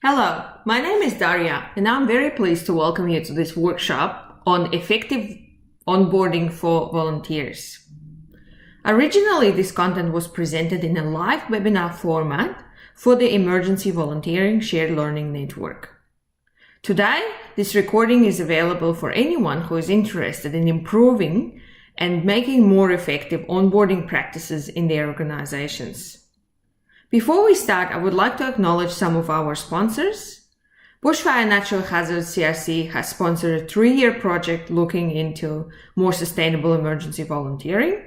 Hello, my name is Darja, and I'm very pleased to welcome you to this workshop on effective onboarding for volunteers. Originally, this content was presented in a live webinar format for the Emergency Volunteering Shared Learning Network. Today, this recording is available for anyone who is interested in improving and making more effective onboarding practices in their organizations. Before we start, I would like to acknowledge some of our sponsors. Bushfire Natural Hazards CRC has sponsored a 3-year project looking into more sustainable emergency volunteering.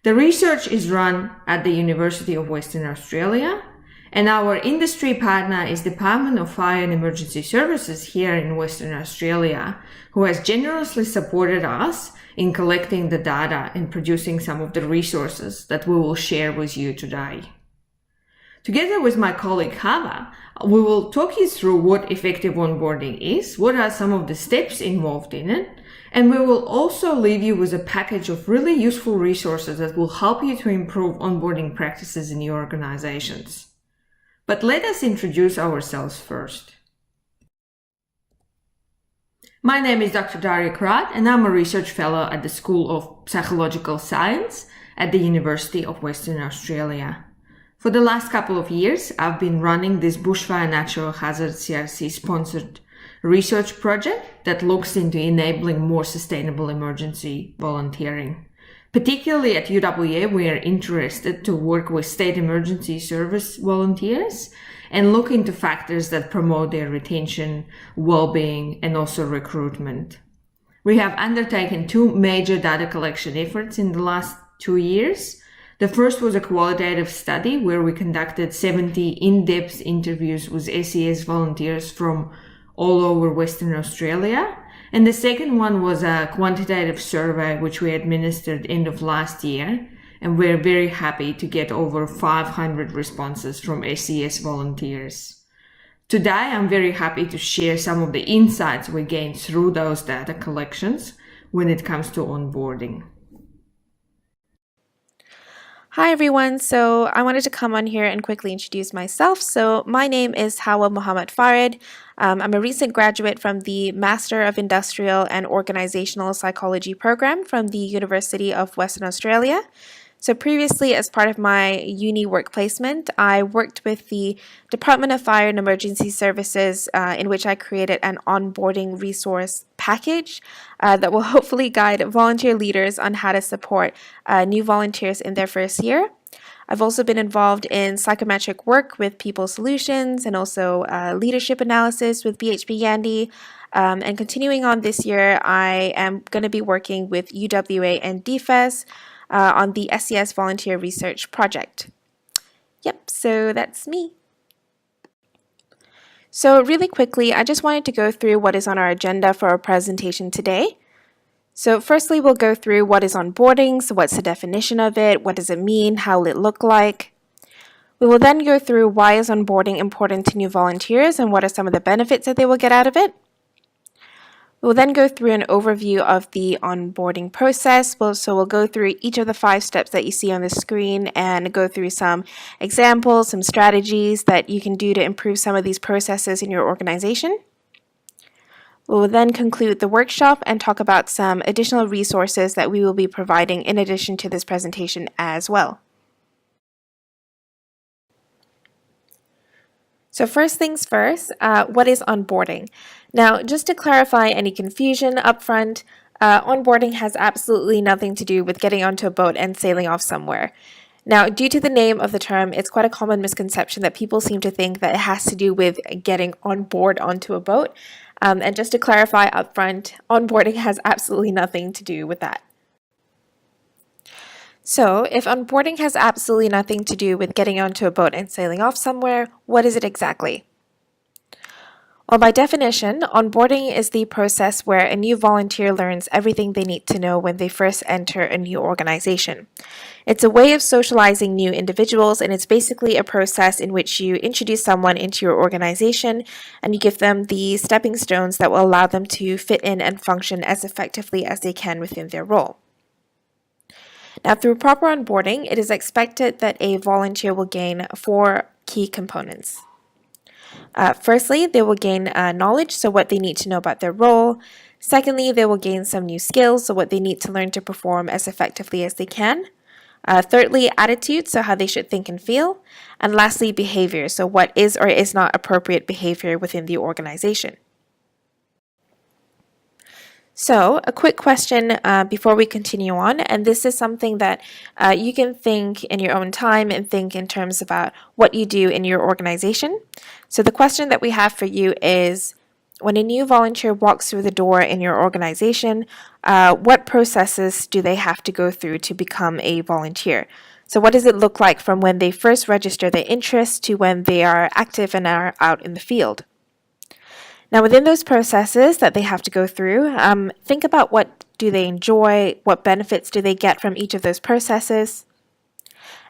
The research is run at the University of Western Australia, and our industry partner is Department of Fire and Emergency Services here in Western Australia, who has generously supported us in collecting the data and producing some of the resources that we will share with you today. Together with my colleague Hawa, we will talk you through what effective onboarding is, what are some of the steps involved in it, and we will also leave you with a package of really useful resources that will help you to improve onboarding practices in your organizations. But let us introduce ourselves first. My name is Dr. Darja Kragt, and I'm a research fellow at the School of Psychological Science at the University of Western Australia. For the last couple of years, I've been running this Bushfire Natural Hazards CRC sponsored research project that looks into enabling more sustainable emergency volunteering. Particularly at UWA, we are interested to work with state emergency service volunteers and look into factors that promote their retention, well-being, and also recruitment. We have undertaken 2 major data collection efforts in the last 2 years. The first was a qualitative study where we conducted 70 in-depth interviews with SES volunteers from all over Western Australia. And the second one was a quantitative survey which we administered end of last year. And we're very happy to get over 500 responses from SES volunteers. Today, I'm very happy to share some of the insights we gained through those data collections when it comes to onboarding. Hi everyone, so I wanted to come on here and quickly introduce myself. So my name is Hawa Muhammad Farid. I'm a recent graduate from the Master of Industrial and Organizational Psychology program from the University of Western Australia. So previously, as part of my uni work placement, I worked with the Department of Fire and Emergency Services in which I created an onboarding resource package that will hopefully guide volunteer leaders on how to support new volunteers in their first year. I've also been involved in psychometric work with People Solutions and also leadership analysis with BHP Yandy. And continuing on this year, I am going to be working with UWA and DFES on the SES Volunteer Research Project. Yep, so that's me. So really quickly, I just wanted to go through what is on our agenda for our presentation today. So firstly, we'll go through what is onboarding, so what's the definition of it, what does it mean, how will it look like. We will then go through why is onboarding important to new volunteers and what are some of the benefits that they will get out of it. We'll then go through an overview of the onboarding process. So we'll go through each of the 5 steps that you see on the screen and go through some examples, some strategies that you can do to improve some of these processes in your organization. We'll then conclude the workshop and talk about some additional resources that we will be providing in addition to this presentation as well. So first things first, what is onboarding? Now, just to clarify any confusion up front, onboarding has absolutely nothing to do with getting onto a boat and sailing off somewhere. Now, due to the name of the term, it's quite a common misconception that people seem to think that it has to do with getting on board onto a boat. And just to clarify up front, onboarding has absolutely nothing to do with that. So, if onboarding has absolutely nothing to do with getting onto a boat and sailing off somewhere, what is it exactly? Well, by definition, onboarding is the process where a new volunteer learns everything they need to know when they first enter a new organization. It's a way of socializing new individuals, and it's basically a process in which you introduce someone into your organization and you give them the stepping stones that will allow them to fit in and function as effectively as they can within their role. Now, through proper onboarding, it is expected that a volunteer will gain 4 key components. Firstly, they will gain knowledge, so what they need to know about their role. Secondly, they will gain some new skills, so what they need to learn to perform as effectively as they can. Thirdly, attitude, so how they should think and feel. And lastly, behavior, so what is or is not appropriate behavior within the organization. So, a quick question before we continue on, and this is something that you can think in your own time and think in terms about what you do in your organization. So, the question that we have for you is, when a new volunteer walks through the door in your organization, what processes do they have to go through to become a volunteer? So, what does it look like from when they first register their interest to when they are active and are out in the field? Now, within those processes that they have to go through, think about what do they enjoy, what benefits do they get from each of those processes,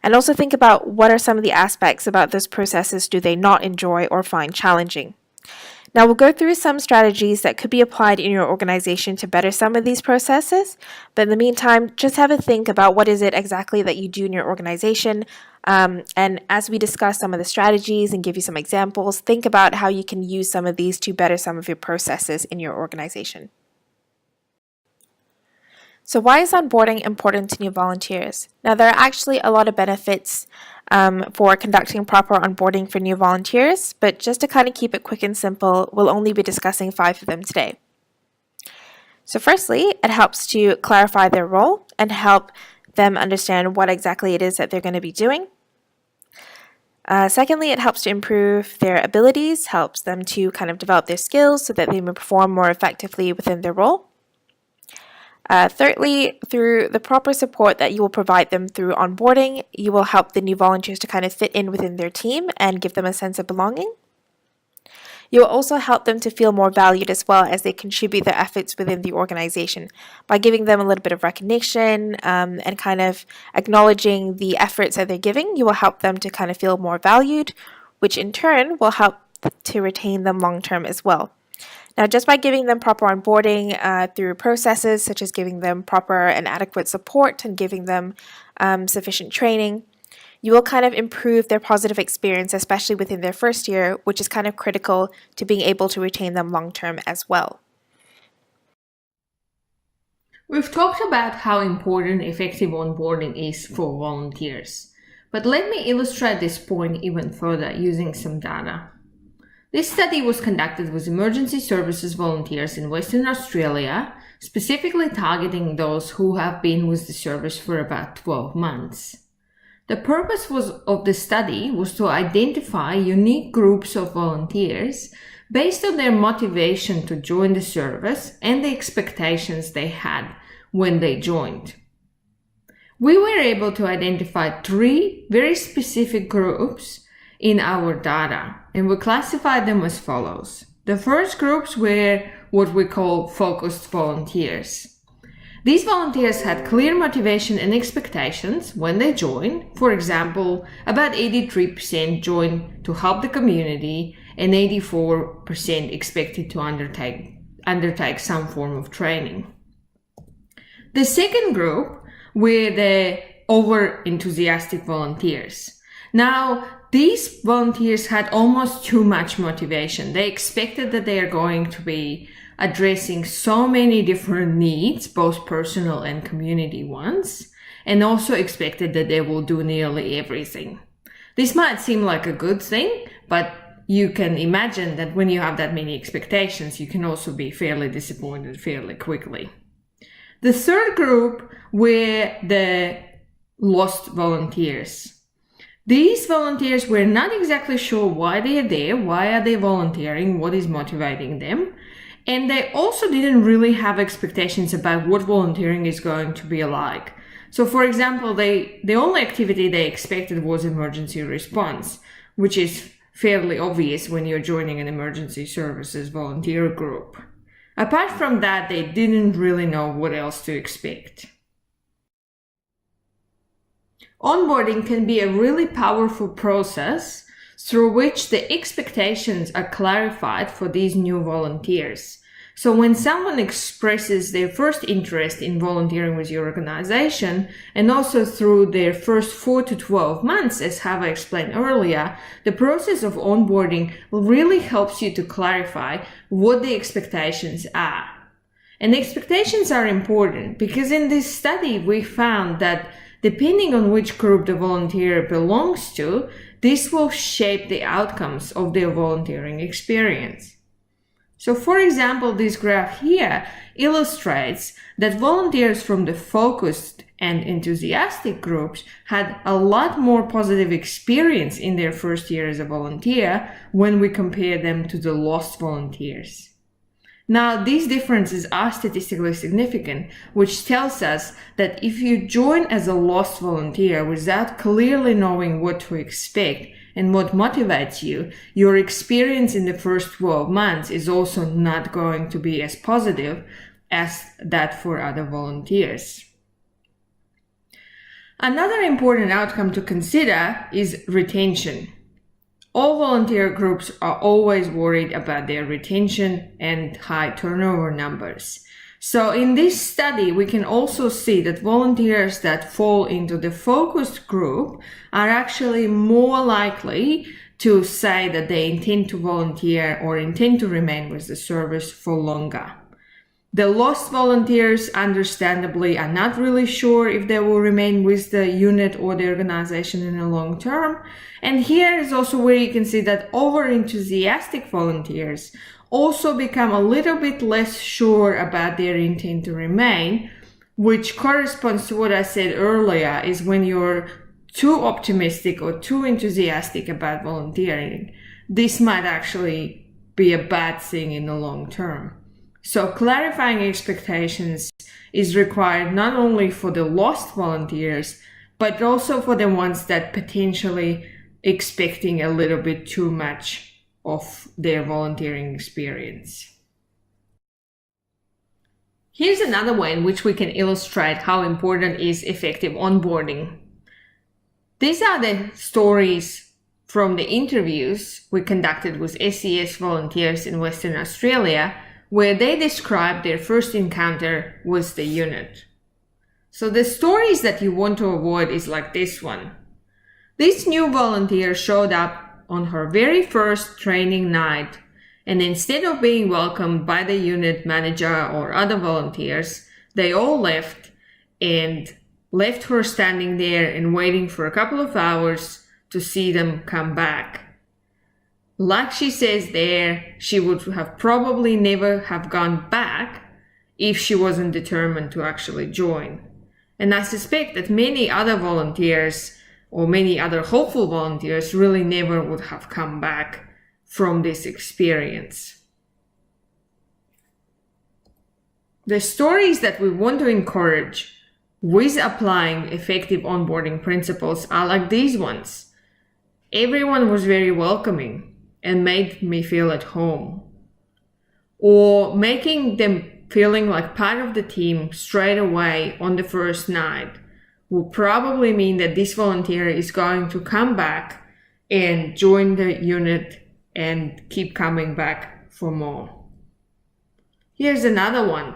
and also think about what are some of the aspects about those processes do they not enjoy or find challenging. Now, we'll go through some strategies that could be applied in your organization to better some of these processes, but in the meantime, just have a think about what is it exactly that you do in your organization. And as we discuss some of the strategies and give you some examples, think about how you can use some of these to better some of your processes in your organization. So why is onboarding important to new volunteers? Now, there are actually a lot of benefits for conducting proper onboarding for new volunteers, but just to kind of keep it quick and simple, we'll only be discussing 5 of them today. So firstly, it helps to clarify their role and help them understand what exactly it is that they're going to be doing. Secondly, it helps to improve their abilities, helps them to kind of develop their skills so that they may perform more effectively within their role. Thirdly, through the proper support that you will provide them through onboarding, you will help the new volunteers to kind of fit in within their team and give them a sense of belonging. You will also help them to feel more valued as well as they contribute their efforts within the organization by giving them a little bit of recognition and kind of acknowledging the efforts that they're giving. You will help them to kind of feel more valued, which in turn will help to retain them long term as well. Now, just by giving them proper onboarding through processes such as giving them proper and adequate support and giving them sufficient training, you will kind of improve their positive experience, especially within their first year, which is kind of critical to being able to retain them long term as well. We've talked about how important effective onboarding is for volunteers, but let me illustrate this point even further using some data. This study was conducted with emergency services volunteers in Western Australia, specifically targeting those who have been with the service for about 12 months. The purpose of the study was to identify unique groups of volunteers based on their motivation to join the service and the expectations they had when they joined. We were able to identify 3 very specific groups in our data, and we classified them as follows. The first groups were what we call focused volunteers. These volunteers had clear motivation and expectations when they joined. For example, about 83% joined to help the community and 84% expected to undertake some form of training. The second group were the over-enthusiastic volunteers. Now, these volunteers had almost too much motivation. They expected that they are going to be addressing so many different needs, both personal and community ones, and also expected that they will do nearly everything. This might seem like a good thing, but you can imagine that when you have that many expectations, you can also be fairly disappointed fairly quickly. The third group were the lost volunteers. These volunteers were not exactly sure why they are there, why are they volunteering, what is motivating them, and they also didn't really have expectations about what volunteering is going to be like. So for example, the only activity they expected was emergency response, which is fairly obvious when you're joining an emergency services volunteer group. Apart from that, they didn't really know what else to expect. Onboarding can be a really powerful process through which the expectations are clarified for these new volunteers. So when someone expresses their first interest in volunteering with your organization, and also through their first 4 to 12 months, as Hawa explained earlier, the process of onboarding really helps you to clarify what the expectations are. And expectations are important because in this study we found that depending on which group the volunteer belongs to, this will shape the outcomes of their volunteering experience. So for example, this graph here illustrates that volunteers from the focused and enthusiastic groups had a lot more positive experience in their first year as a volunteer when we compare them to the lost volunteers. Now, these differences are statistically significant, which tells us that if you join as a lost volunteer without clearly knowing what to expect and what motivates you, your experience in the first 12 months is also not going to be as positive as that for other volunteers. Another important outcome to consider is retention. All volunteer groups are always worried about their retention and high turnover numbers. So in this study, we can also see that volunteers that fall into the focused group are actually more likely to say that they intend to volunteer or intend to remain with the service for longer. The lost volunteers, understandably, are not really sure if they will remain with the unit or the organization in the long term. And here is also where you can see that over-enthusiastic volunteers also become a little bit less sure about their intent to remain, which corresponds to what I said earlier, is when you're too optimistic or too enthusiastic about volunteering, this might actually be a bad thing in the long term. So clarifying expectations is required not only for the lost volunteers, but also for the ones that potentially expecting a little bit too much of their volunteering experience. Here's another way in which we can illustrate how important is effective onboarding. These are the stories from the interviews we conducted with SES volunteers in Western Australia, where they described their first encounter with the unit. So the stories that you want to avoid is like this one. This new volunteer showed up on her very first training night, and instead of being welcomed by the unit manager or other volunteers, they all left and left her standing there and waiting for a couple of hours to see them come back. Like she says there, she would have probably never have gone back if she wasn't determined to actually join. And I suspect that many other volunteers or many other hopeful volunteers really never would have come back from this experience. The stories that we want to encourage with applying effective onboarding principles are like these ones. Everyone was very welcoming and made me feel at home. Or making them feeling like part of the team straight away on the first night will probably mean that this volunteer is going to come back and join the unit and keep coming back for more. Here's another one.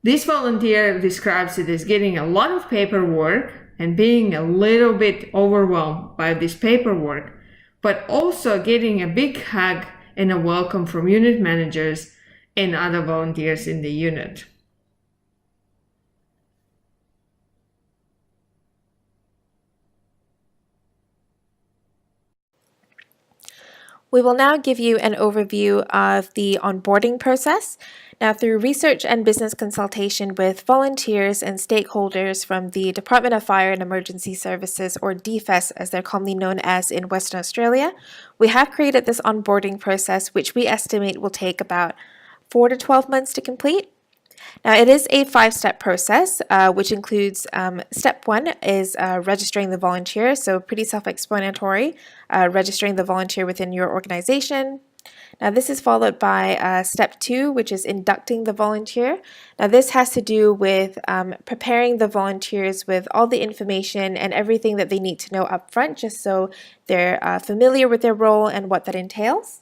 This volunteer describes it as getting a lot of paperwork and being a little bit overwhelmed by this paperwork, but also getting a big hug and a welcome from unit managers and other volunteers in the unit. We will now give you an overview of the onboarding process. Now, through research and business consultation with volunteers and stakeholders from the Department of Fire and Emergency Services, or DFES as they're commonly known as in Western Australia, we have created this onboarding process, which we estimate will take about 4 to 12 months to complete. Now, it is a 5-step process, which includes step 1 is registering the volunteer, so pretty self-explanatory, registering the volunteer within your organization. Now, this is followed by step 2, which is inducting the volunteer. Now, this has to do with preparing the volunteers with all the information and everything that they need to know up front, just so they're familiar with their role and what that entails.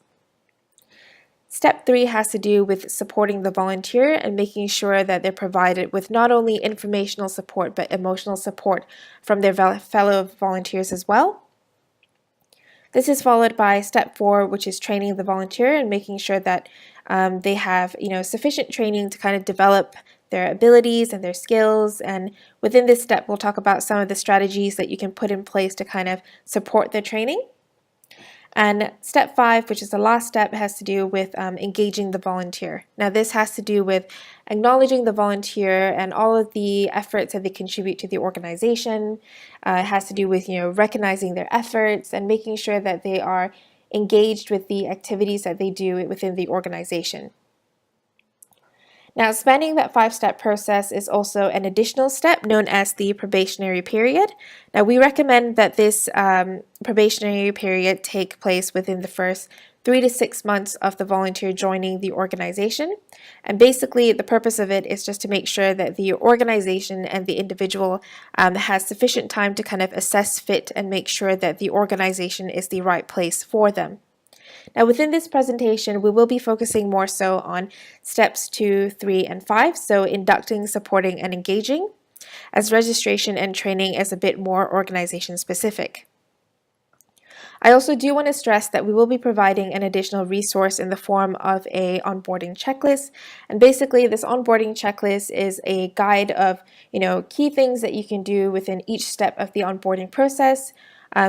Step 3 has to do with supporting the volunteer and making sure that they're provided with not only informational support but emotional support from their fellow volunteers as well. This is followed by step 4, which is training the volunteer and making sure that they have sufficient training to kind of develop their abilities and their skills. And within this step, we'll talk about some of the strategies that you can put in place to kind of support their training. And step 5, which is the last step, has to do with engaging the volunteer. Now, this has to do with acknowledging the volunteer and all of the efforts that they contribute to the organization. It has to do with recognizing their efforts and making sure that they are engaged with the activities that they do within the organization. Now, spanning that 5-step process is also an additional step known as the probationary period. Now, we recommend that this probationary period take place within the first 3 to 6 months of the volunteer joining the organization. And basically, the purpose of it is just to make sure that the organization and the individual has sufficient time to kind of assess fit and make sure that the organization is the right place for them. Now, within this presentation, we will be focusing more so on steps 2, 3, and 5, so inducting, supporting, and engaging, as registration and training is a bit more organization specific. I also do want to stress that we will be providing an additional resource in the form of a onboarding checklist. And basically, this onboarding checklist is a guide of key things that you can do within each step of the onboarding process,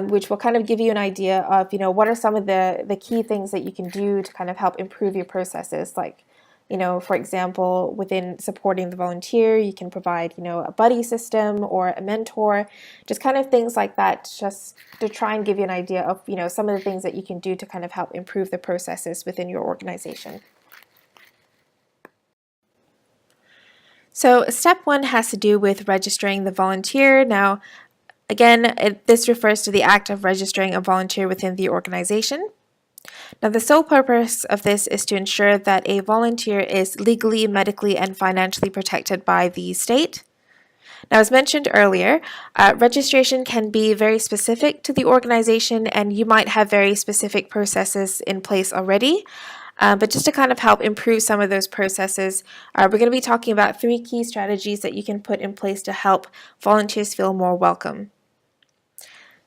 which will kind of give you an idea of what are some of the key things that you can do to kind of help improve your processes. Like, for example, within supporting the volunteer, you can provide a buddy system or a mentor, just kind of things like that, just to try and give you an idea of some of the things that you can do to kind of help improve the processes within your organization. So step 1 has to do with registering the volunteer. Now, again, this refers to the act of registering a volunteer within the organization. Now, the sole purpose of this is to ensure that a volunteer is legally, medically, and financially protected by the state. Now, as mentioned earlier, registration can be very specific to the organization, and you might have very specific processes in place already. But just to kind of help improve some of those processes, we're going to be talking about 3 key strategies that you can put in place to help volunteers feel more welcome.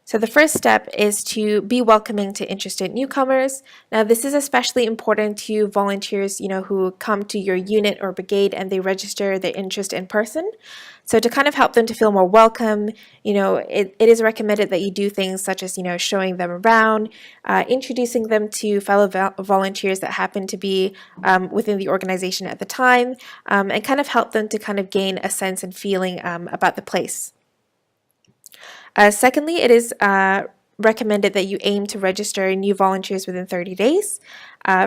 So the first step is to be welcoming to interested newcomers. Now, this is especially important to volunteers, who come to your unit or brigade and they register their interest in person. So to kind of help them to feel more welcome, it is recommended that you do things such as, showing them around, introducing them to fellow volunteers that happen to be within the organization at the time, and kind of help them to kind of gain a sense and feeling about the place. Secondly, it is recommended that you aim to register new volunteers within 30 days.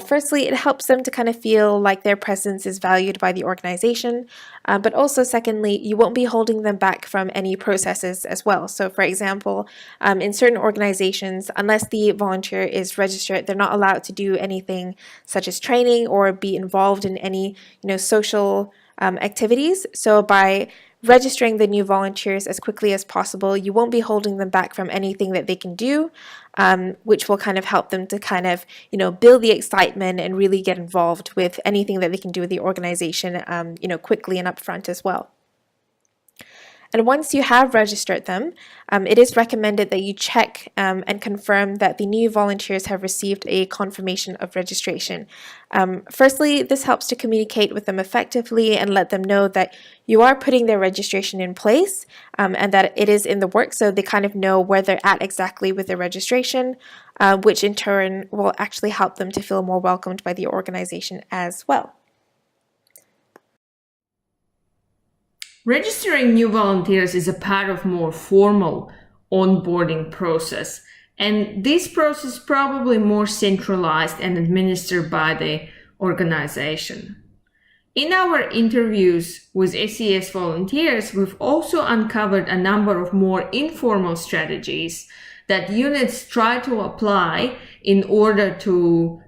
Firstly, it helps them to kind of feel like their presence is valued by the organization, but also secondly, you won't be holding them back from any processes as well. So for example, in certain organizations, unless the volunteer is registered, they're not allowed to do anything such as training or be involved in any social activities. So by registering the new volunteers as quickly as possible, you won't be holding them back from anything that they can do, which will kind of help them to kind of, build the excitement and really get involved with anything that they can do with the organization, quickly and upfront as well. And once you have registered them, it is recommended that you check and confirm that the new volunteers have received a confirmation of registration. Firstly, this helps to communicate with them effectively and let them know that you are putting their registration in place and that it is in the works, so they kind of know where they're at exactly with their registration, which in turn will actually help them to feel more welcomed by the organization as well. Registering new volunteers is a part of more formal onboarding process, and this process is probably more centralized and administered by the organization. In our interviews with SES volunteers, we've also uncovered a number of more informal strategies that units try to apply in order to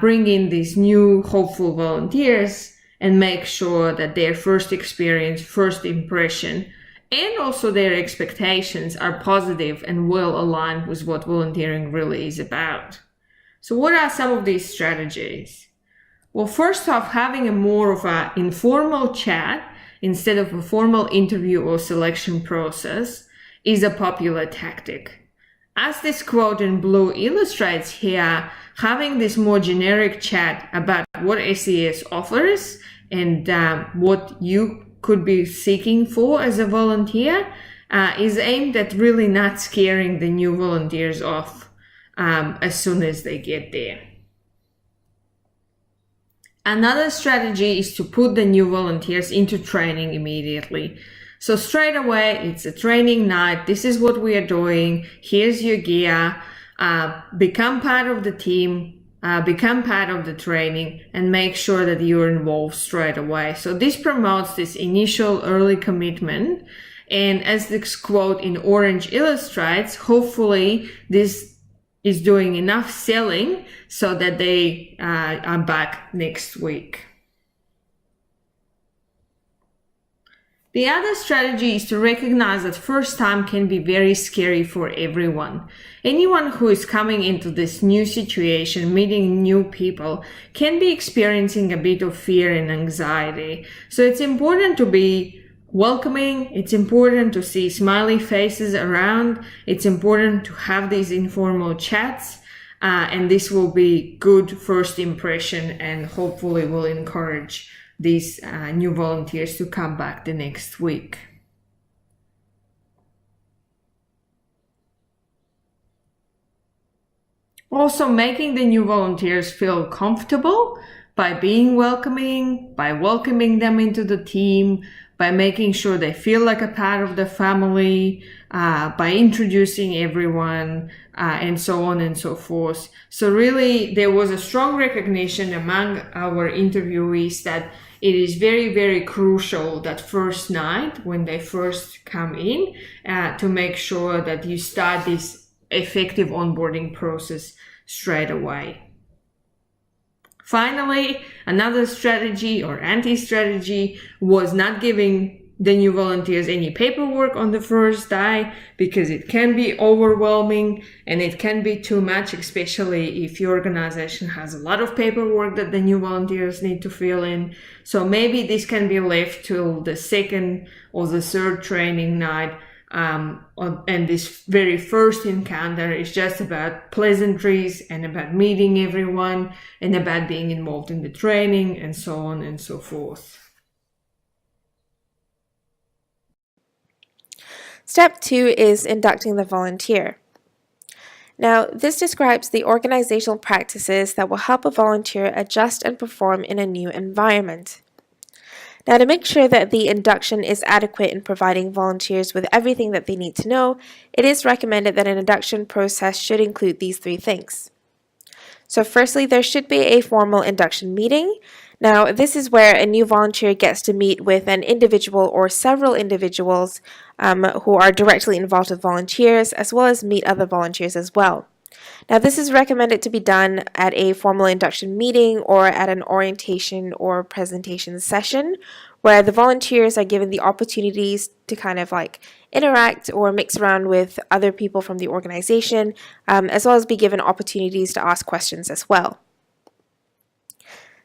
bring in these new hopeful volunteers and make sure that their first experience, first impression, and also their expectations are positive and well aligned with what volunteering really is about. So what are some of these strategies? Well, first off, having a more of an informal chat instead of a formal interview or selection process is a popular tactic. As this quote in blue illustrates here, having this more generic chat about what SES offers and what you could be seeking for as a volunteer is aimed at really not scaring the new volunteers off as soon as they get there. Another strategy is to put the new volunteers into training immediately. So straight away, it's a training night. This is what we are doing. Here's your gear. Become part of the team. Become part of the training and make sure that you're involved straight away. So this promotes this initial early commitment. And as this quote in orange illustrates, hopefully this is doing enough selling so that they are back next week. The other strategy is to recognize that first time can be very scary for everyone. Anyone who is coming into this new situation, meeting new people, can be experiencing a bit of fear and anxiety. So it's important to be welcoming. It's important to see smiley faces around. It's important to have these informal chats. And this will be good first impression and hopefully will encourage these new volunteers to come back the next week. Also, making the new volunteers feel comfortable by being welcoming, by welcoming them into the team, by making sure they feel like a part of the family, by introducing everyone, and so on and so forth. So really, there was a strong recognition among our interviewees that it is very, very crucial that first night when they first come in to make sure that you start this effective onboarding process straight away. Finally, another strategy or anti-strategy was not giving the new volunteers any paperwork on the first day, because it can be overwhelming and it can be too much, especially if your organization has a lot of paperwork that the new volunteers need to fill in. So maybe this can be left till the second or the third training night. And this very first encounter is just about pleasantries and about meeting everyone and about being involved in the training and so on and so forth. Step 2 is inducting the volunteer. Now, this describes the organizational practices that will help a volunteer adjust and perform in a new environment. Now, to make sure that the induction is adequate in providing volunteers with everything that they need to know, it is recommended that an induction process should include these 3 things. So firstly, there should be a formal induction meeting. Now, this is where a new volunteer gets to meet with an individual or several individuals who are directly involved with volunteers, as well as meet other volunteers as well. Now, this is recommended to be done at a formal induction meeting or at an orientation or presentation session where the volunteers are given the opportunities to kind of like interact or mix around with other people from the organization, as well as be given opportunities to ask questions as well.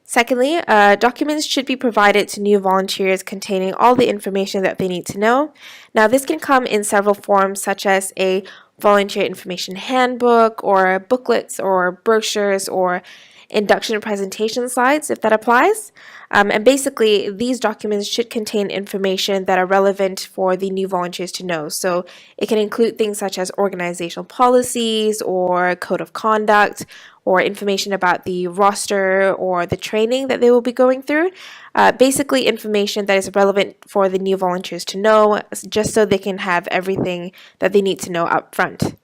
Secondly, documents should be provided to new volunteers containing all the information that they need to know. Now, this can come in several forms, such as a volunteer information handbook or booklets or brochures or induction presentation slides, if that applies. And basically, these documents should contain information that are relevant for the new volunteers to know. So it can include things such as organizational policies or code of conduct, or information about the roster or the training that they will be going through. Basically, information that is relevant for the new volunteers to know, just so they can have everything that they need to know up front.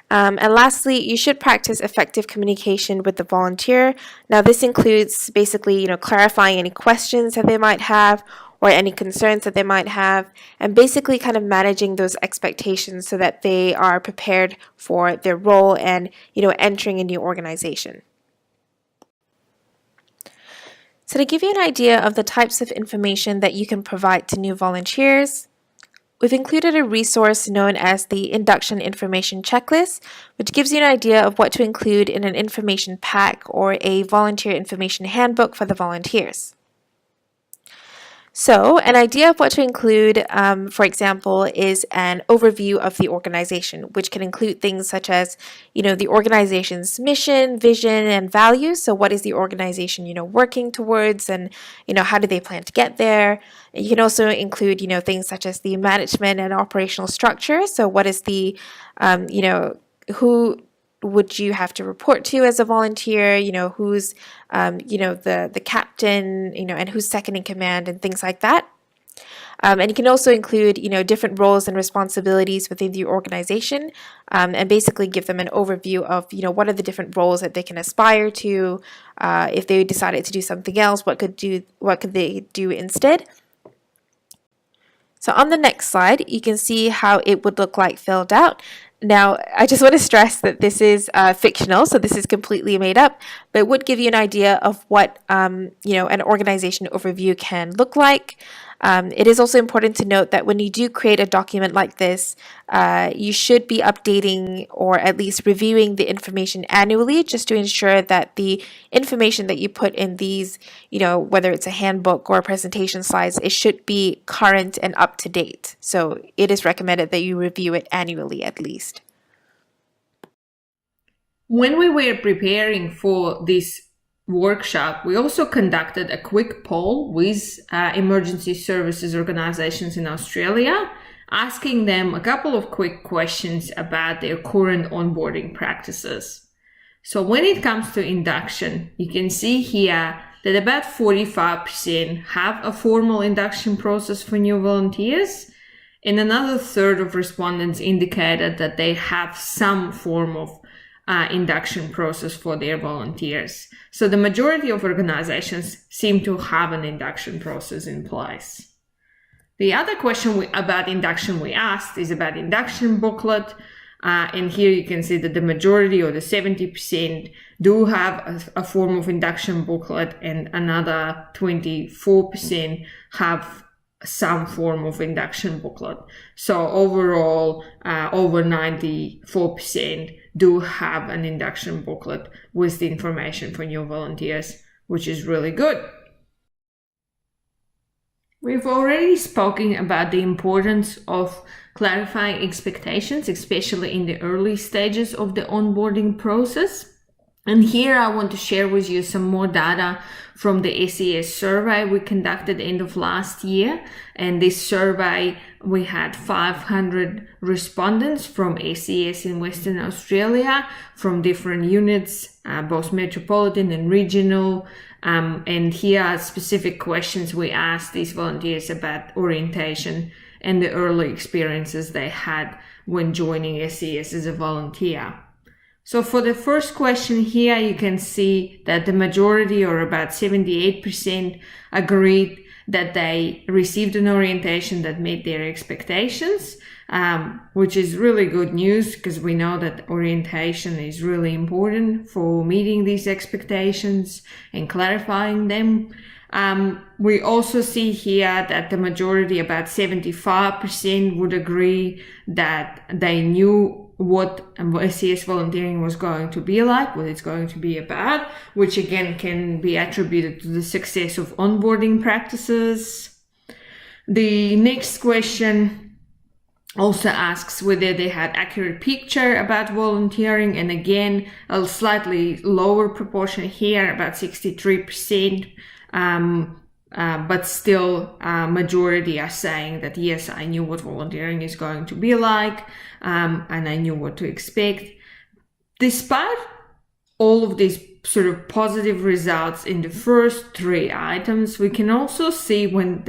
And lastly, you should practice effective communication with the volunteer. Now, this includes basically, clarifying any questions that they might have or any concerns that they might have, and basically kind of managing those expectations so that they are prepared for their role and, entering a new organization. So to give you an idea of the types of information that you can provide to new volunteers, we've included a resource known as the Induction Information Checklist, which gives you an idea of what to include in an information pack or a volunteer information handbook for the volunteers. So, an idea of what to include, for example, is an overview of the organization, which can include things such as, the organization's mission, vision, and values. So, what is the organization, working towards, and, how do they plan to get there? You can also include, things such as the management and operational structure. So, what is the, who would you have to report to as a volunteer, who's, the captain, and who's second in command and things like that. And you can also include, different roles and responsibilities within the organization, and basically give them an overview of, what are the different roles that they can aspire to. If they decided to do something else, what could they do instead? So on the next slide, you can see how it would look like filled out. Now, I just want to stress that this is fictional, so this is completely made up, but it would give you an idea of what an organization overview can look like. It is also important to note that when you do create a document like this, you should be updating or at least reviewing the information annually, just to ensure that the information that you put in these, whether it's a handbook or a presentation slides, it should be current and up to date. So it is recommended that you review it annually at least. When we were preparing for this workshop, we also conducted a quick poll with emergency services organizations in Australia, asking them a couple of quick questions about their current onboarding practices. So when it comes to induction, you can see here that about 45% have a formal induction process for new volunteers, and another third of respondents indicated that they have some form of induction process for their volunteers. So the majority of organizations seem to have an induction process in place. The other question about induction we asked is about induction booklet. And here you can see that the majority, or the 70%, do have a form of induction booklet, and another 24% have some form of induction booklet. So overall, over 94% do have an induction booklet with the information for new volunteers, which is really good. We've already spoken about the importance of clarifying expectations, especially in the early stages of the onboarding process. And here I want to share with you some more data from the SES survey we conducted end of last year. And this survey, we had 500 respondents from SES in Western Australia, from different units, both metropolitan and regional. And here are specific questions we asked these volunteers about orientation and the early experiences they had when joining SES as a volunteer. So for the first question here, you can see that the majority, or about 78%, agreed that they received an orientation that met their expectations, which is really good news, because we know that orientation is really important for meeting these expectations and clarifying them. We also see here that the majority, about 75%, would agree that they knew what SES volunteering was going to be like, what it's going to be about, which again can be attributed to the success of onboarding practices. The next question also asks whether they had accurate picture about volunteering, and again a slightly lower proportion here, about 63%, but still majority are saying that yes, I knew what volunteering is going to be like, and I knew what to expect. Despite all of these sort of positive results in the first three items, we can also see when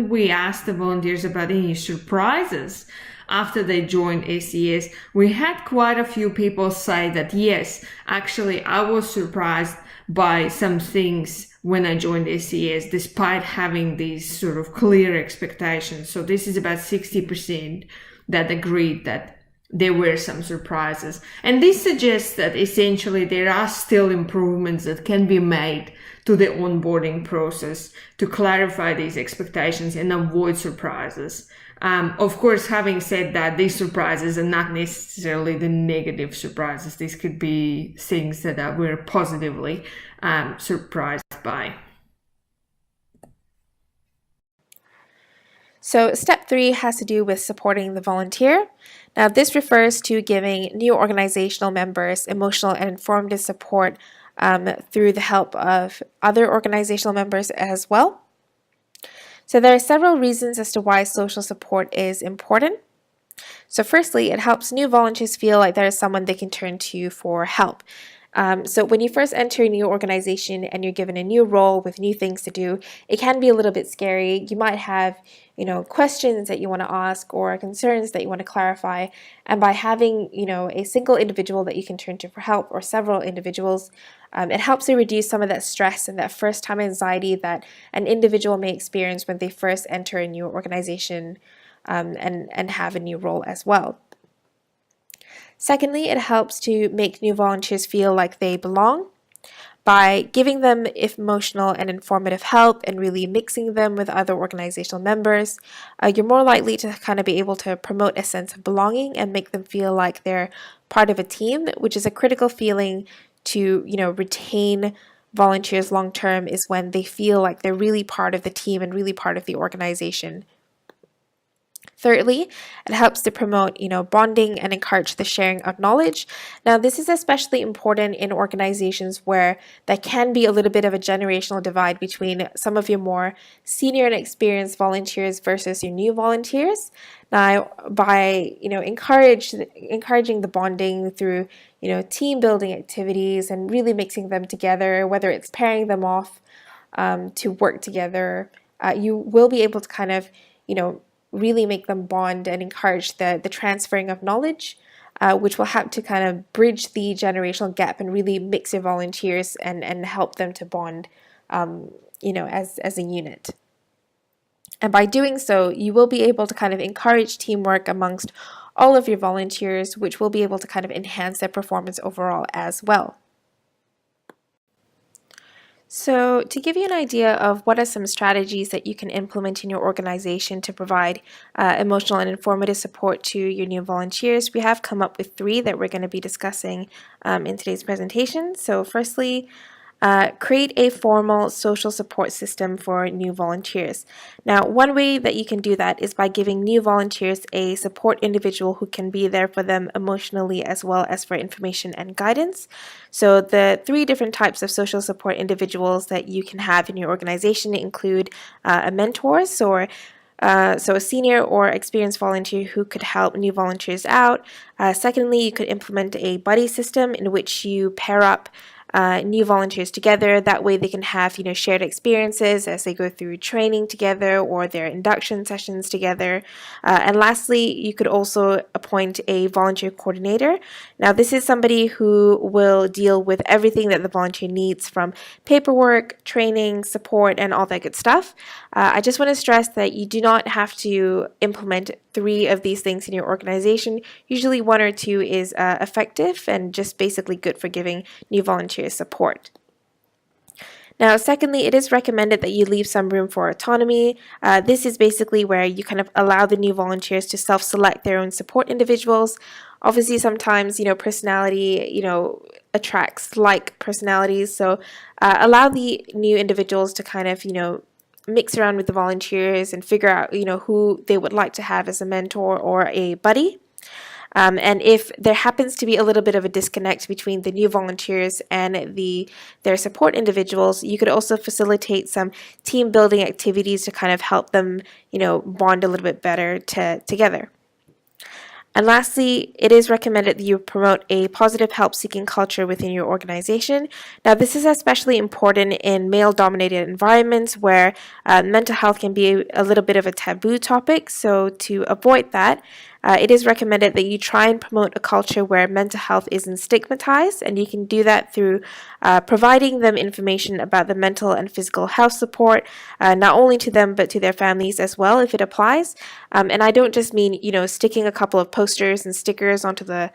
we asked the volunteers about any surprises after they joined SES, we had quite a few people say that yes, actually I was surprised by some things when I joined SES, despite having these sort of clear expectations. So this is about 60% that agreed that there were some surprises. And this suggests that essentially there are still improvements that can be made to the onboarding process to clarify these expectations and avoid surprises. Of course, having said that, these surprises are not necessarily the negative surprises. These could be things that we're positively surprised by. So step 3 has to do with supporting the volunteer. Now this refers to giving new organizational members emotional and informative support through the help of other organizational members as well. So there are several reasons as to why social support is important. So firstly, it helps new volunteers feel like there is someone they can turn to for help. So when you first enter a new organization and you're given a new role with new things to do, it can be a little bit scary. You might have, questions that you want to ask or concerns that you want to clarify. And by having, a single individual that you can turn to for help or several individuals, it helps to reduce some of that stress and that first time anxiety that an individual may experience when they first enter a new organization and have a new role as well. Secondly, it helps to make new volunteers feel like they belong by giving them emotional and informative help and really mixing them with other organizational members. You're more likely to kind of be able to promote a sense of belonging and make them feel like they're part of a team, which is a critical feeling to, retain volunteers long term, is when they feel like they're really part of the team and really part of the organization. Thirdly, it helps to promote, bonding and encourage the sharing of knowledge. Now, this is especially important in organizations where there can be a little bit of a generational divide between some of your more senior and experienced volunteers versus your new volunteers. Now, by, encouraging the bonding through, team building activities and really mixing them together, whether it's pairing them off to work together, you will be able to kind of, really make them bond and encourage the transferring of knowledge, which will help to kind of bridge the generational gap and really mix your volunteers and help them to bond, as a unit. And by doing so, you will be able to kind of encourage teamwork amongst all of your volunteers, which will be able to kind of enhance their performance overall as well. So to give you an idea of what are some strategies that you can implement in your organization to provide emotional and informative support to your new volunteers, we have come up with 3 that we're going to be discussing in today's presentation. So firstly, create a formal social support system for new volunteers. Now, one way that you can do that is by giving new volunteers a support individual who can be there for them emotionally as well as for information and guidance. So the 3 different types of social support individuals that you can have in your organization include a mentor, so a senior or experienced volunteer who could help new volunteers out. Secondly, you could implement a buddy system in which you pair up new volunteers together. That way they can have, shared experiences as they go through training together or their induction sessions together. And lastly, you could also appoint a volunteer coordinator. Now, this is somebody who will deal with everything that the volunteer needs, from paperwork, training, support, and all that good stuff. I just want to stress that you do not have to implement 3 of these things in your organization. Usually 1 or 2 is effective and just basically good for giving new volunteers support. Now, secondly, it is recommended that you leave some room for autonomy. This is basically where you kind of allow the new volunteers to self-select their own support individuals. Obviously, sometimes, personality, attracts like personalities. So allow the new individuals to kind of, mix around with the volunteers and figure out, who they would like to have as a mentor or a buddy. And if there happens to be a little bit of a disconnect between the new volunteers and their support individuals, you could also facilitate some team building activities to kind of help them, bond a little bit better together. And lastly, it is recommended that you promote a positive help-seeking culture within your organization. Now, this is especially important in male-dominated environments where mental health can be a little bit of a taboo topic. So to avoid that, it is recommended that you try and promote a culture where mental health isn't stigmatized, and you can do that through providing them information about the mental and physical health support, not only to them but to their families as well, if it applies. And I don't just mean, sticking a couple of posters and stickers onto the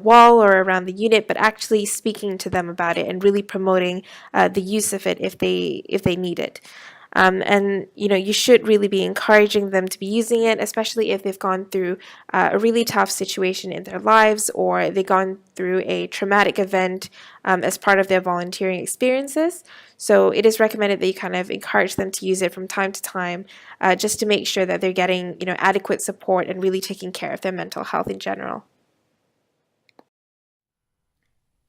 wall or around the unit, but actually speaking to them about it and really promoting the use of it if they need it. And you should really be encouraging them to be using it, especially if they've gone through a really tough situation in their lives, or they've gone through a traumatic event as part of their volunteering experiences. So it is recommended that you kind of encourage them to use it from time to time, just to make sure that they're getting adequate support and really taking care of their mental health in general.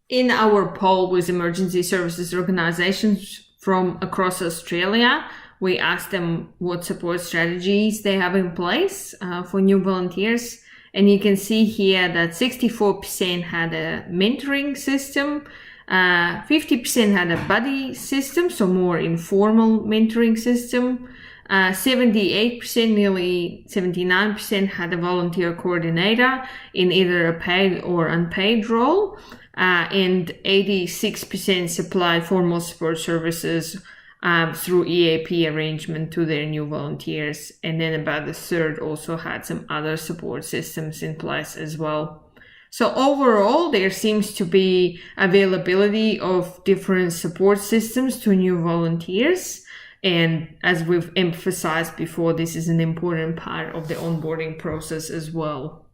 In our poll with emergency services organizations from across Australia, we asked them what support strategies they have in place for new volunteers. And you can see here that 64% had a mentoring system, 50% had a buddy system, so more informal mentoring system. 78%, nearly 79% had a volunteer coordinator in either a paid or unpaid role. And 86% supplied formal support services through EAP arrangement to their new volunteers. And then about a third also had some other support systems in place as well. So overall, there seems to be availability of different support systems to new volunteers. And as we've emphasized before, this is an important part of the onboarding process as well.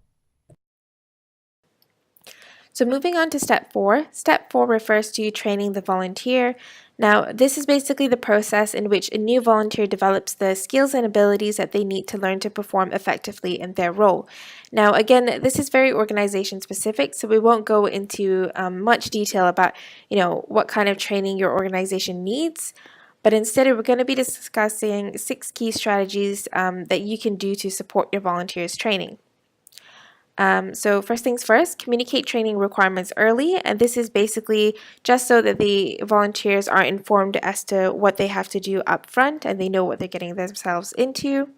So moving on to step 4. Step 4 refers to training the volunteer. Now, this is basically the process in which a new volunteer develops the skills and abilities that they need to learn to perform effectively in their role. Now, again, this is very organization specific, so we won't go into much detail about, what kind of training your organization needs. But instead, we're going to be discussing 6 key strategies that you can do to support your volunteers' training. So first things first, communicate training requirements early, and this is basically just so that the volunteers are informed as to what they have to do up front and they know what they're getting themselves into.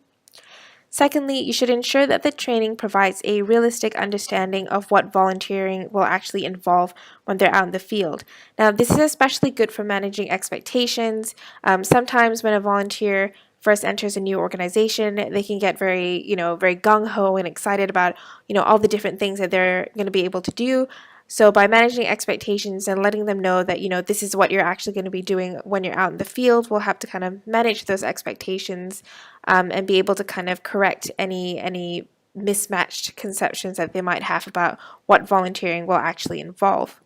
Secondly, you should ensure that the training provides a realistic understanding of what volunteering will actually involve when they're out in the field. Now, this is especially good for managing expectations. Sometimes when a volunteer first enters a new organization, they can get very gung-ho and excited about, all the different things that they're going to be able to do. So by managing expectations and letting them know that, this is what you're actually going to be doing when you're out in the field, we'll have to kind of manage those expectations and be able to kind of correct any mismatched conceptions that they might have about what volunteering will actually involve.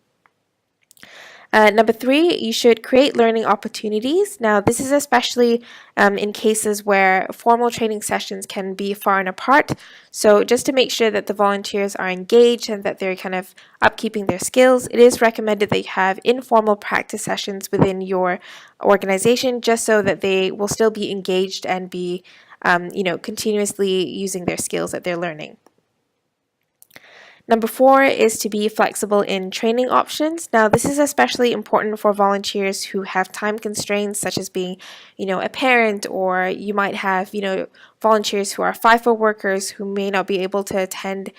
Number 3, you should create learning opportunities. Now, this is especially in cases where formal training sessions can be far and apart. So just to make sure that the volunteers are engaged and that they're kind of upkeeping their skills, it is recommended that you have informal practice sessions within your organization, just so that they will still be engaged and be, continuously using their skills that they're learning. Number 4 is to be flexible in training options. Now, this is especially important for volunteers who have time constraints, such as being, a parent, or you might have, volunteers who are FIFO workers who may not be able to attend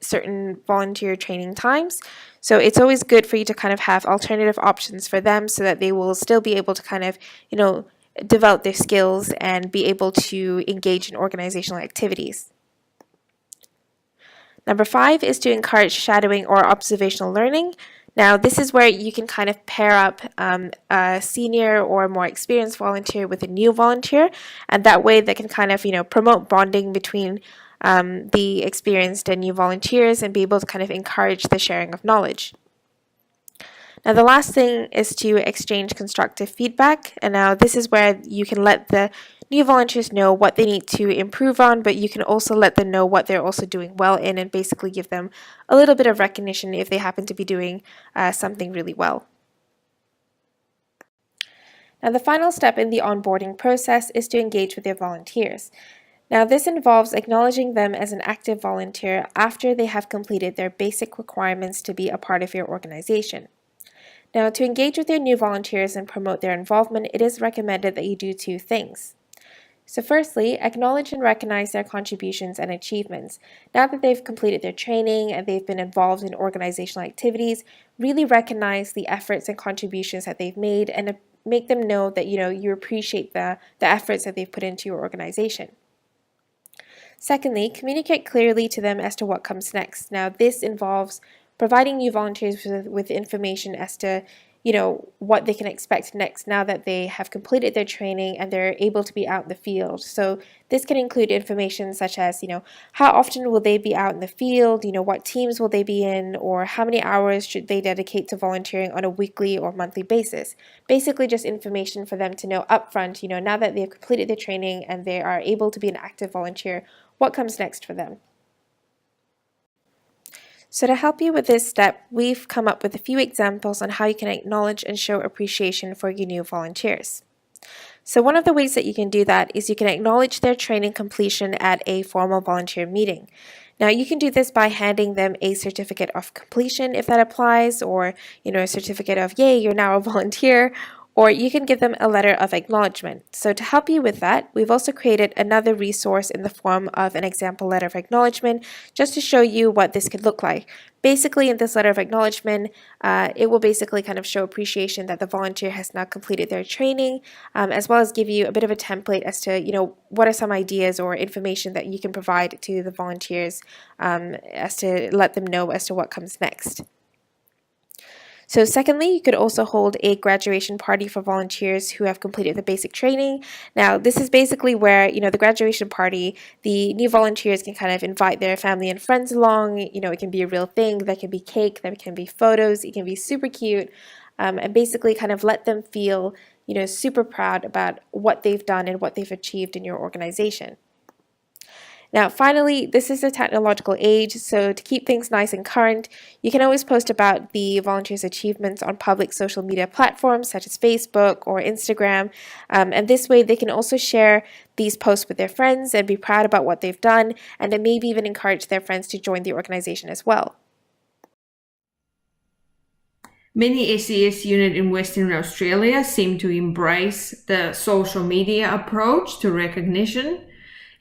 certain volunteer training times. So it's always good for you to kind of have alternative options for them so that they will still be able to kind of, develop their skills and be able to engage in organizational activities. Number 5 is to encourage shadowing or observational learning. Now, this is where you can kind of pair up a senior or more experienced volunteer with a new volunteer, and that way they can kind of, promote bonding between the experienced and new volunteers and be able to kind of encourage the sharing of knowledge. Now, the last thing is to exchange constructive feedback, and now this is where you can let the new volunteers know what they need to improve on, but you can also let them know what they're also doing well in and basically give them a little bit of recognition if they happen to be doing something really well. Now, the final step in the onboarding process is to engage with your volunteers. Now, this involves acknowledging them as an active volunteer after they have completed their basic requirements to be a part of your organization. Now, to engage with your new volunteers and promote their involvement, it is recommended that you do 2 things. So firstly, acknowledge and recognize their contributions and achievements. Now that they've completed their training and they've been involved in organizational activities, really recognize the efforts and contributions that they've made and make them know that you appreciate the efforts that they've put into your organization. Secondly, communicate clearly to them as to what comes next. Now, this involves providing new volunteers with information as to what they can expect next now that they have completed their training and they're able to be out in the field. So this can include information such as, how often will they be out in the field, what teams will they be in, or how many hours should they dedicate to volunteering on a weekly or monthly basis. Basically just information for them to know upfront, now that they've completed their training and they are able to be an active volunteer, what comes next for them. So to help you with this step, we've come up with a few examples on how you can acknowledge and show appreciation for your new volunteers. So one of the ways that you can do that is you can acknowledge their training completion at a formal volunteer meeting. Now you can do this by handing them a certificate of completion if that applies, or a certificate of yay, you're now a volunteer, or you can give them a letter of acknowledgement. So to help you with that, we've also created another resource in the form of an example letter of acknowledgement, just to show you what this could look like. Basically, in this letter of acknowledgement, it will basically kind of show appreciation that the volunteer has now completed their training, as well as give you a bit of a template as to, what are some ideas or information that you can provide to the volunteers as to let them know as to what comes next. So secondly, you could also hold a graduation party for volunteers who have completed the basic training. Now, this is basically where, the graduation party, the new volunteers can kind of invite their family and friends along. It can be a real thing. There can be cake, there can be photos, it can be super cute, and basically kind of let them feel, super proud about what they've done and what they've achieved in your organization. Now, finally, this is a technological age, so to keep things nice and current, you can always post about the volunteers' achievements on public social media platforms such as Facebook or Instagram, and this way they can also share these posts with their friends and be proud about what they've done, and then maybe even encourage their friends to join the organization as well. Many SES units in Western Australia seem to embrace the social media approach to recognition,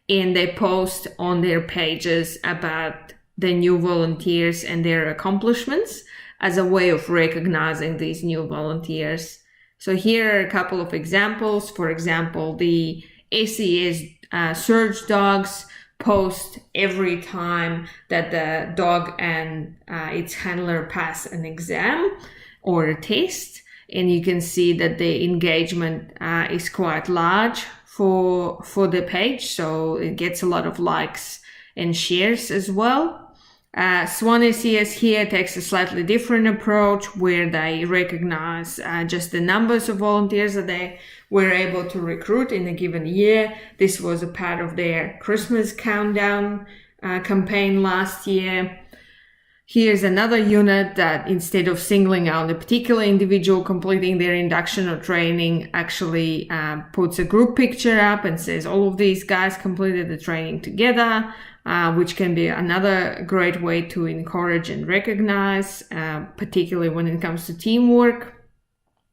and they post on their pages about the new volunteers and their accomplishments as a way of recognizing these new volunteers. So here are a couple of examples. For example, the SES search dogs post every time that the dog and its handler pass an exam or a test, and you can see that the engagement is quite large for the page, so it gets a lot of likes and shares as well. Swan SES here takes a slightly different approach, where they recognize just the numbers of volunteers that they were able to recruit in a given year. This was a part of their Christmas countdown campaign last year. Here's another unit that, instead of singling out a particular individual completing their induction or training, actually puts a group picture up and says all of these guys completed the training together, which can be another great way to encourage and recognize, particularly when it comes to teamwork.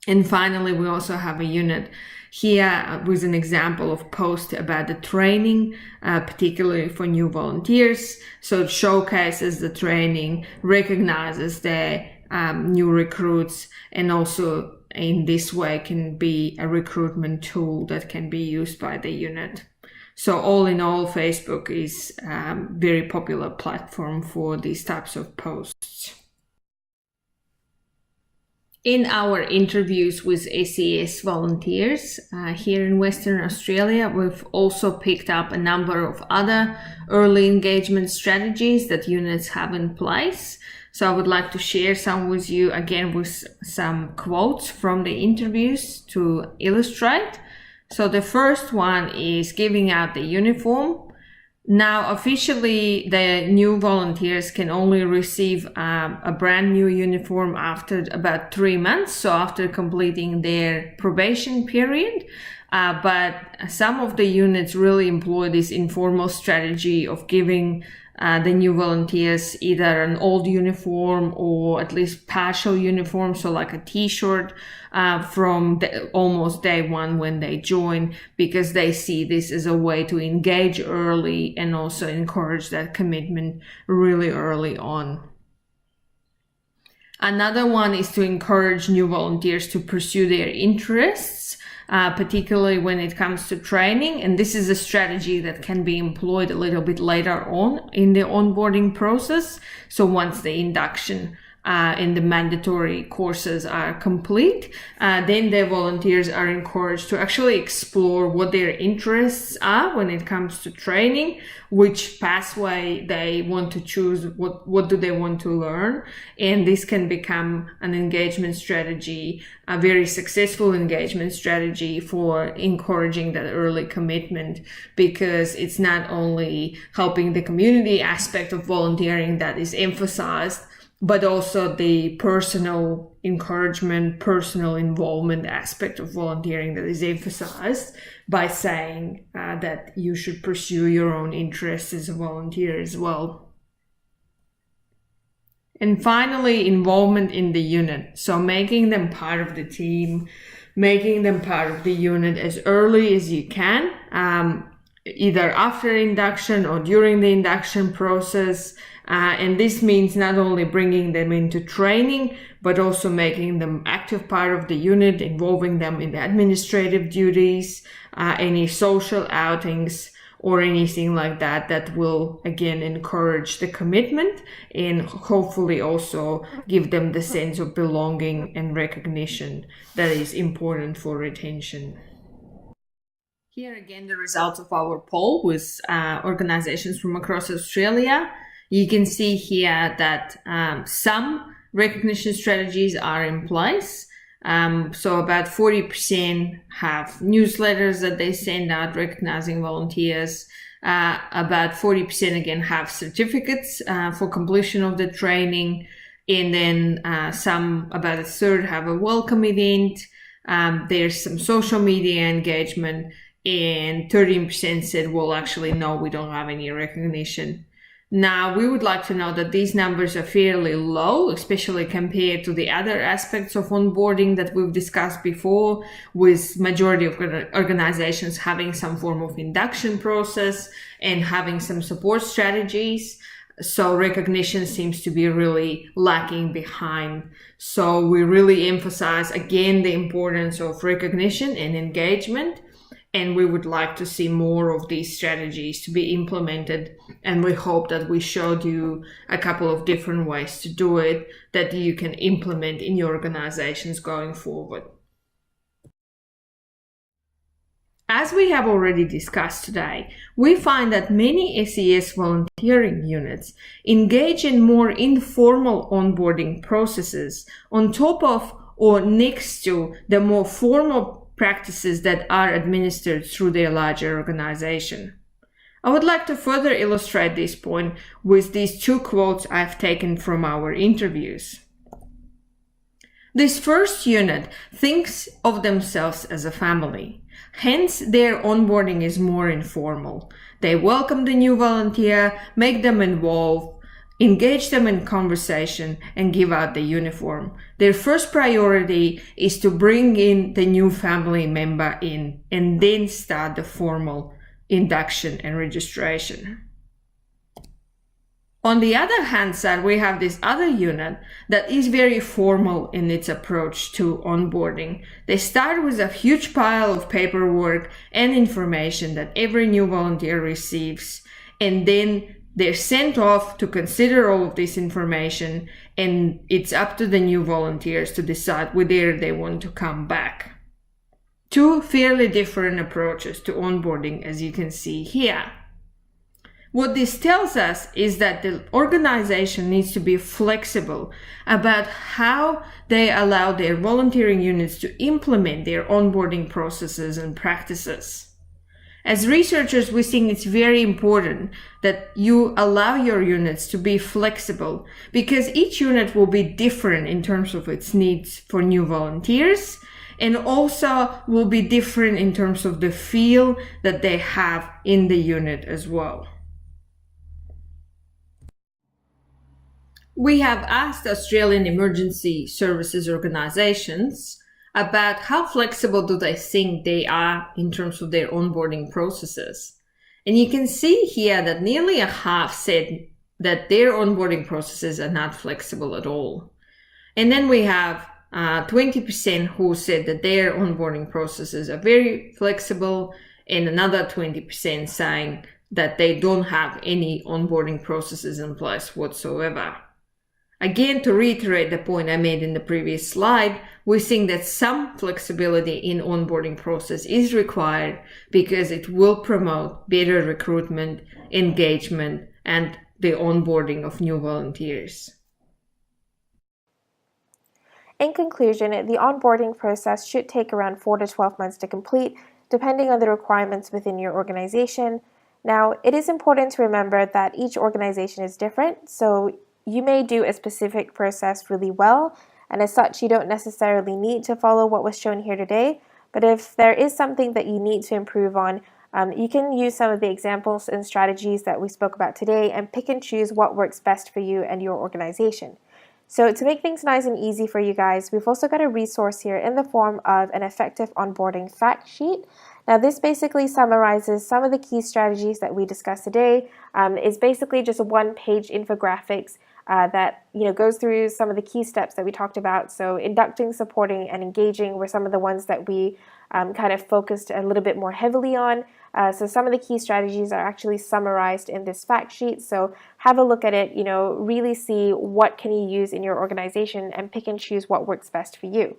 And finally, we also have a unit here with an example of post about the training, particularly for new volunteers. So it showcases the training, recognizes the new recruits, and also in this way can be a recruitment tool that can be used by the unit. So all in all, Facebook is a very popular platform for these types of posts. In our interviews with SES volunteers here in Western Australia, we've also picked up a number of other early engagement strategies that units have in place. So I would like to share some with you, again with some quotes from the interviews to illustrate. So the first one is giving out the uniform. Now, officially, the new volunteers can only receive a brand new uniform after about 3 months, so after completing their probation period. But some of the units really employ this informal strategy of giving the new volunteers either an old uniform or at least partial uniform, so like a t-shirt from almost day one when they join, because they see this as a way to engage early and also encourage that commitment really early on. Another one is to encourage new volunteers to pursue their interests, particularly when it comes to training. And this is a strategy that can be employed a little bit later on in the onboarding process. So once the induction and the mandatory courses are complete, then the volunteers are encouraged to actually explore what their interests are when it comes to training, which pathway they want to choose, what do they want to learn. And this can become an engagement strategy, a very successful engagement strategy for encouraging that early commitment, because it's not only helping the community aspect of volunteering that is emphasized, but also the personal encouragement, personal involvement aspect of volunteering that is emphasized by saying that you should pursue your own interests as a volunteer as well. And finally, involvement in the unit. So making them part of the team, making them part of the unit as early as you can, either after induction or during the induction process. And this means not only bringing them into training, but also making them active part of the unit, involving them in the administrative duties, any social outings, or anything like that, that will again encourage the commitment and hopefully also give them the sense of belonging and recognition that is important for retention. Here again, the results of our poll with organizations from across Australia. You can see here that some recognition strategies are in place. So about 40% have newsletters that they send out recognizing volunteers. About 40% again have certificates for completion of the training. And then about a third have a welcome event. There's some social media engagement, and 13% said, well, actually, no, we don't have any recognition. Now, we would like to know that these numbers are fairly low, especially compared to the other aspects of onboarding that we've discussed before, with majority of organizations having some form of induction process and having some support strategies. So recognition seems to be really lacking behind. So we really emphasize, again, the importance of recognition and engagement. And we would like to see more of these strategies to be implemented. And we hope that we showed you a couple of different ways to do it that you can implement in your organizations going forward. As we have already discussed today, we find that many SES volunteering units engage in more informal onboarding processes on top of or next to the more formal practices that are administered through their larger organization. I would like to further illustrate this point with these two quotes I've taken from our interviews. This first unit thinks of themselves as a family. Hence, their onboarding is more informal. They welcome the new volunteer, make them involved, engage them in conversation, and give out the uniform. Their first priority is to bring in the new family member in and then start the formal induction and registration. On the other hand side, we have this other unit that is very formal in its approach to onboarding. They start with a huge pile of paperwork and information that every new volunteer receives, and then they're sent off to consider all of this information, and it's up to the new volunteers to decide whether they want to come back. Two fairly different approaches to onboarding, as you can see here. What this tells us is that the organization needs to be flexible about how they allow their volunteering units to implement their onboarding processes and practices. As researchers, we think it's very important that you allow your units to be flexible, because each unit will be different in terms of its needs for new volunteers, and also will be different in terms of the feel that they have in the unit as well. We have asked Australian emergency services organizations about how flexible do they think they are in terms of their onboarding processes. And you can see here that nearly a half said that their onboarding processes are not flexible at all. And then we have 20% who said that their onboarding processes are very flexible, and another 20% saying that they don't have any onboarding processes in place whatsoever. Again, to reiterate the point I made in the previous slide, we think that some flexibility in onboarding process is required because it will promote better recruitment, engagement, and the onboarding of new volunteers. In conclusion, the onboarding process should take around 4 to 12 months to complete, depending on the requirements within your organization. Now, it is important to remember that each organization is different, so you may do a specific process really well, and as such, you don't necessarily need to follow what was shown here today. But if there is something that you need to improve on, you can use some of the examples and strategies that we spoke about today and pick and choose what works best for you and your organization. So to make things nice and easy for you guys, we've also got a resource here in the form of an effective onboarding fact sheet. Now this basically summarizes some of the key strategies that we discussed today. It's basically just a one-page infographics that goes through some of the key steps that we talked about. So inducting, supporting, and engaging were some of the ones that we kind of focused a little bit more heavily on. So some of the key strategies are actually summarized in this fact sheet. So have a look at it, really see what can you use in your organization and pick and choose what works best for you.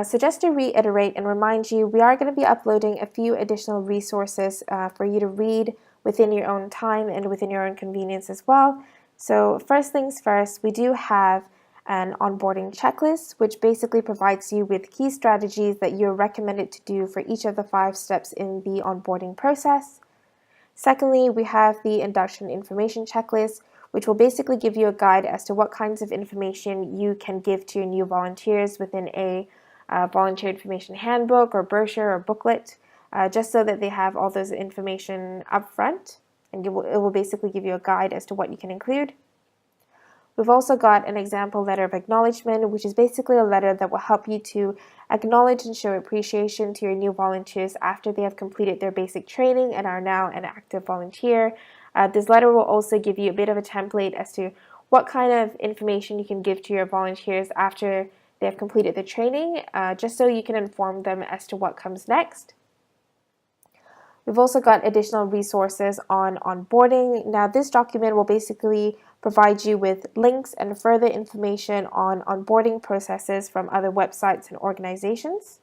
So just to reiterate and remind you, we are going to be uploading a few additional resources for you to read within your own time and within your own convenience as well. So first things first, we do have an onboarding checklist, which basically provides you with key strategies that you're recommended to do for each of the 5 steps in the onboarding process. Secondly, we have the induction information checklist, which will basically give you a guide as to what kinds of information you can give to your new volunteers within a volunteer information handbook or brochure or booklet, just so that they have all those information up front, and it will basically give you a guide as to what you can include. We've also got an example letter of acknowledgement, which is basically a letter that will help you to acknowledge and show appreciation to your new volunteers after they have completed their basic training and are now an active volunteer. This letter will also give you a bit of a template as to what kind of information you can give to your volunteers after they have completed the training, just so you can inform them as to what comes next. We've also got additional resources on onboarding. Now, this document will basically provide you with links and further information on onboarding processes from other websites and organizations.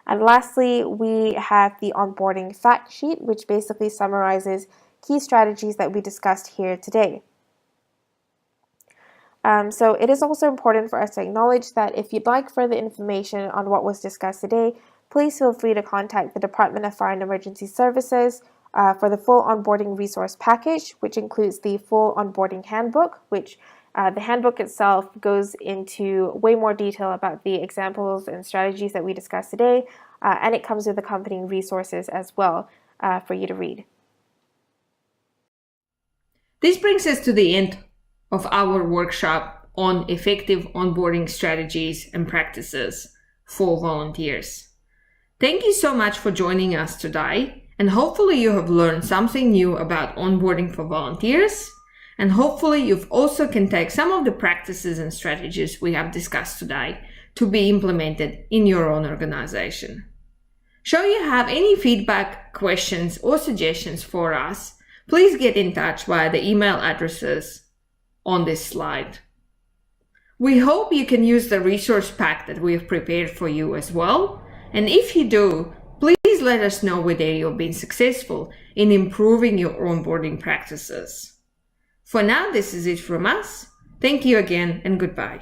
And lastly, we have the onboarding fact sheet, which basically summarizes key strategies that we discussed here today. So it is also important for us to acknowledge that if you'd like further information on what was discussed today, please feel free to contact the Department of Fire and Emergency Services for the full onboarding resource package, which includes the full onboarding handbook, which the handbook itself goes into way more detail about the examples and strategies that we discussed today, and it comes with accompanying resources as well for you to read. This brings us to the end of our workshop on effective onboarding strategies and practices for volunteers. Thank you so much for joining us today, and hopefully you have learned something new about onboarding for volunteers, and hopefully you've also can take some of the practices and strategies we have discussed today to be implemented in your own organization. Should you have any feedback, questions, or suggestions for us, please get in touch via the email addresses on this slide. We hope you can use the resource pack that we have prepared for you as well. And if you do, please let us know whether you've been successful in improving your onboarding practices. For now, this is it from us. Thank you again and goodbye.